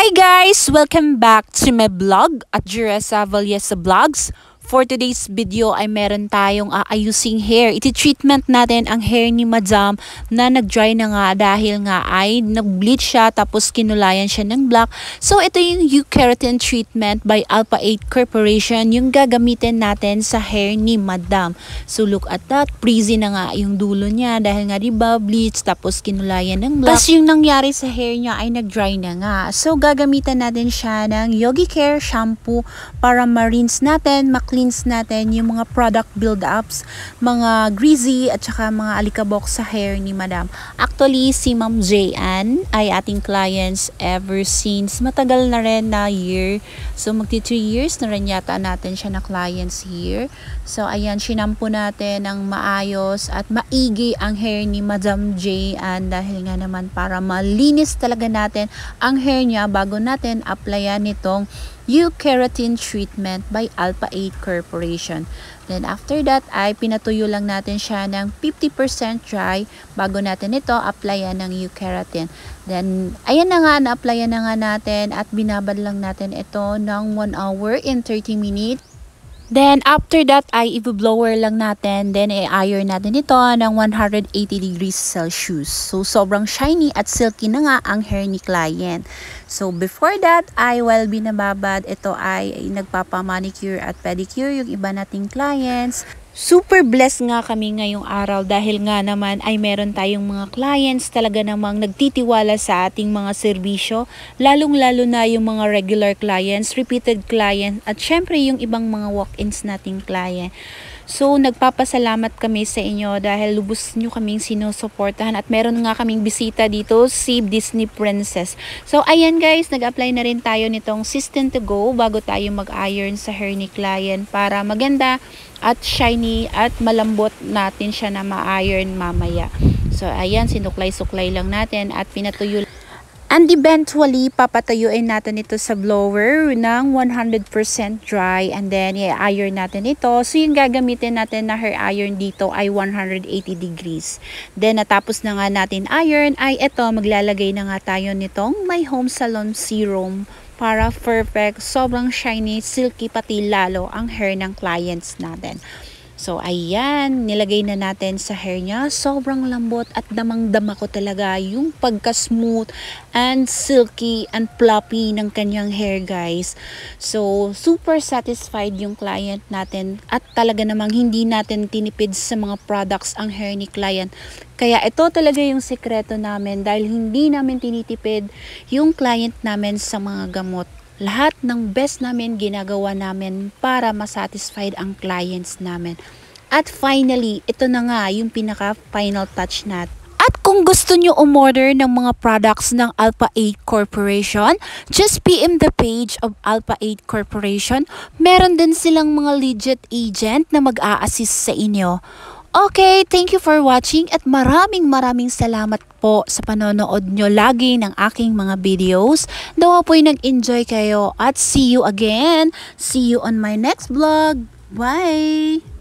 Hi guys! Welcome back to my vlog at Juresa Vallesa Vlogs. For today's video ay meron tayong aayusing hair. Iti-treatment natin ang hair ni Madam na nag-dry na nga dahil nga ay nag-bleach siya tapos kinulayan siya ng black. So ito yung Keratin treatment by Alpha 8 Corporation yung gagamitin natin sa hair ni Madam. So look at that, frizzy na nga yung dulo niya dahil nga diba bleach tapos kinulayan ng black. Tapos yung nangyari sa hair niya ay nag-dry na nga. So gagamitan natin siya ng Yogi Care shampoo para ma-rinse natin, cleanse natin yung mga product build-ups, mga greasy at saka mga alikabok sa hair ni Madam. Actually, si Ma'am Jayan ay ating clients ever since matagal na rin na year. So, magti 3 years na rin yata natin siya na clients here. So, ayan, sinampo natin ng maayos at maigi ang hair ni Madam Jayan dahil nga naman para malinis talaga natin ang hair niya bago natin applyan nitong Keratin treatment by Alpha 8 Corporation. Then after that ay pinatuyo lang natin siya ng 50% dry bago natin ito applyan ng Keratin. Then ayan na nga, na-applyan na nga natin at binabad lang natin ito ng 1 hour and 30 minutes. Then, after that, ay i-blower lang natin. Then, i-iron natin ito ng 180 degrees Celsius. So, sobrang shiny at silky na nga ang hair ni client. So, before that, ay while binababad, ito ay nagpapa-manicure at pedicure yung iba nating clients. Super blessed nga kami ngayong araw dahil nga naman ay meron tayong mga clients talaga namang nagtitiwala sa ating mga serbisyo, lalong-lalo na yung mga regular clients, repeated client at syempre yung ibang mga walk-ins nating client. So, nagpapasalamat kami sa inyo dahil lubos nyo kaming sinusuportahan at meron nga kaming bisita dito, si Disney Princess. So, ayan guys, nag-apply na rin tayo nitong System to Go bago tayo mag-iron sa hair ni client para maganda at shiny at malambot natin siya na ma-iron mamaya. So, ayan, sinuklay-suklay lang natin at pinatuyo. And eventually, papatuyuin natin ito sa blower ng 100% dry and then i-iron natin ito. So, yung gagamitin natin na hair iron dito ay 180 degrees. Then, natapos na nga natin iron, ay ito, maglalagay na nga tayo nitong My Home Salon Serum para perfect, sobrang shiny, silky, pati lalo ang hair ng clients natin. So, ayan, nilagay na natin sa hair niya. Sobrang lambot at damang-dama ko talaga yung pagka-smooth and silky and fluffy ng kanyang hair, guys. So, super satisfied yung client natin at talaga namang hindi natin tinipid sa mga products ang hair ni client. Kaya ito talaga yung sekreto namin dahil hindi namin tinitipid yung client namin sa mga gamot. Lahat ng best namin ginagawa namin para masatisfied ang clients namin. At finally, ito na nga yung pinaka-final touch natin. At kung gusto nyo umorder ng mga products ng Alpha 8 Corporation, just PM the page of Alpha 8 Corporation. Meron din silang mga legit agent na mag-a-assist sa inyo. Okay, thank you for watching at maraming salamat po sa panonood nyo lagi ng aking mga videos. Dawa po'y nag-enjoy kayo at see you again. See you on my next vlog. Bye!